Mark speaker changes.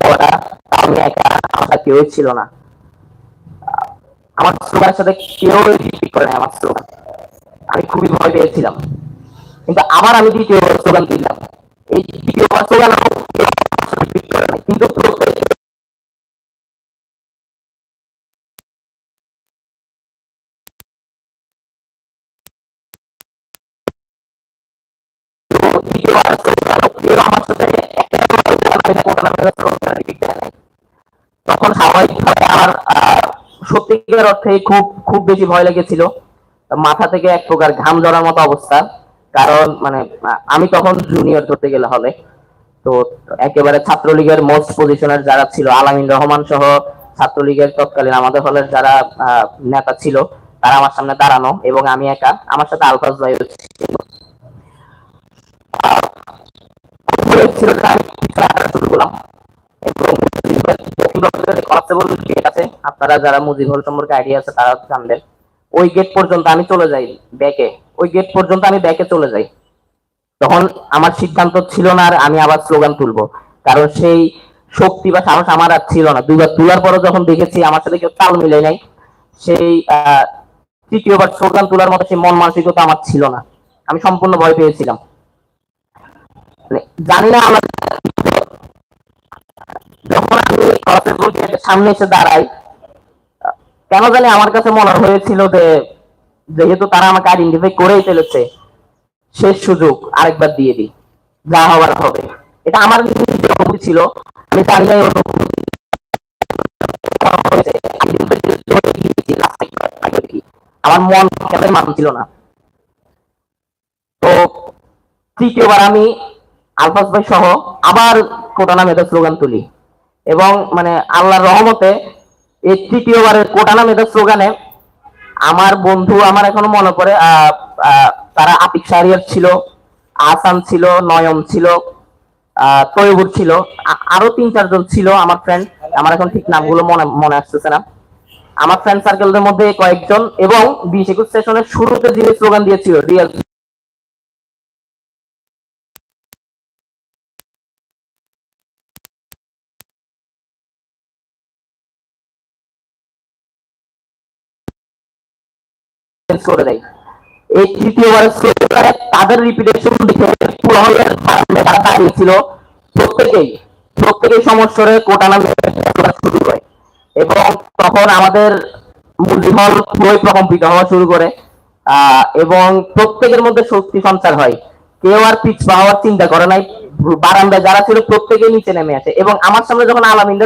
Speaker 1: দেওয়াটা, আমি একা, আমার কেউ ছিল না। আমার স্লোগানের সাথে কেউ রিপিট করে না আমার স্লোগান। আমি খুবই ভয় পেয়েছিলাম, কিন্তু আবার আমি দ্বিতীয় স্লোগান দিলাম। এই দ্বিতীয় স্লোগান রিপিট করে না, কিন্তু আমার সাথে তখন স্বাভাবিকভাবে আমার সত্যিকার অর্থে খুব খুব বেশি ভয় লেগেছিল। মাথা থেকে এক প্রকার ঘাম ঝরার মতো অবস্থা। কারণ মানে আমি তখন জুনিয়র ধরতে গেলে হলে, তো একেবারে ছাত্রলীগের মোস্ট পজিশনের যারা ছিল, আলামিন রহমান সহ ছাত্রলীগের তৎকালীন আমাদের হলের যারা নেতা ছিল, তারা আমার সামনে দাঁড়ানো, এবং আমি একা, আমার সাথে আলফাজ ভাই ছিল। আপনারা যারা মুজিব হল সম্পর্কে আইডিয়া আছে তারা জানবেন। ওই গেট পর্যন্ত আমি চলে যাই ব্যাকে, ওই গেট পর্যন্ত আমি ব্যাকে চলে যাই। তখন আমার সিদ্ধান্ত ছিল না আর আমি আবার স্লোগান তুলবো, কারণ সেই শক্তি বা সাহস আমার আর ছিল না। দুইবার তোলার পরও যখন দেখেছি আমার সাথে কেউ তাল মিলে নাই, সেই তৃতীয়বার স্লোগান তোলার মতো সেই মন মানসিকতা আমার ছিল না। আমি সম্পূর্ণ ভয় পেয়েছিলাম। জানি না আমার, যখন আমি সামনে এসে দাঁড়াই, কেন জানি আমার কাছে মনে হয়েছিল যে যেহেতু তারা আমাকে আইডেন্টিফাই করেই ফেলেছে, শেষ সুযোগ আরেকবার দিয়ে দিই, যা হবার হবে। এটা আমার অনুভূতি ছিল। আমি জানি না আমার মন মানছিল না। তো তৃতীয়বার আমি আলফাজ ভাই সহ আবার কোটা নামের স্লোগান তুলি, এবং মানে আল্লাহর রহমতে এই তৃতীয়বারের কোটা নামের স্লোগানে আমার বন্ধু, আমার এখনো মনে পড়ে, তারা আতিক শাহরিয়ার ছিল, আসান ছিল, নয়ন ছিল, তৈবুর ছিল, আরো 3-4 জন ছিল আমার ফ্রেন্ড। আমার এখন ঠিক নামগুলো মনে আসতেছে না। আমার ফ্রেন্ড সার্কেলের মধ্যে কয়েকজন, এবং 20-21 সেশনের শুরুতে যিনি স্লোগান দিয়েছিল রিয়াল করে দেয়, এই তৃতীয়বারের তাদের রিপিটেশন দেখে পুরো হলের যারা দাঁড়িয়েছিল প্রত্যেকেই প্রত্যেকেই সমস্যরে কোটা নামে শুরু করে, এবং তখন আমাদের মূলধল পুরোই প্রকম্পিত হওয়া শুরু করে, এবং প্রত্যেকের মধ্যে শক্তি সঞ্চার হয়। কেউ আর পিছপা হওয়ার চিন্তা করে নাই। বারান্দায় যারা ছিল প্রত্যেকেই নিচে নেমে আসে, এবং আমার সামনে যখন আলামিনদের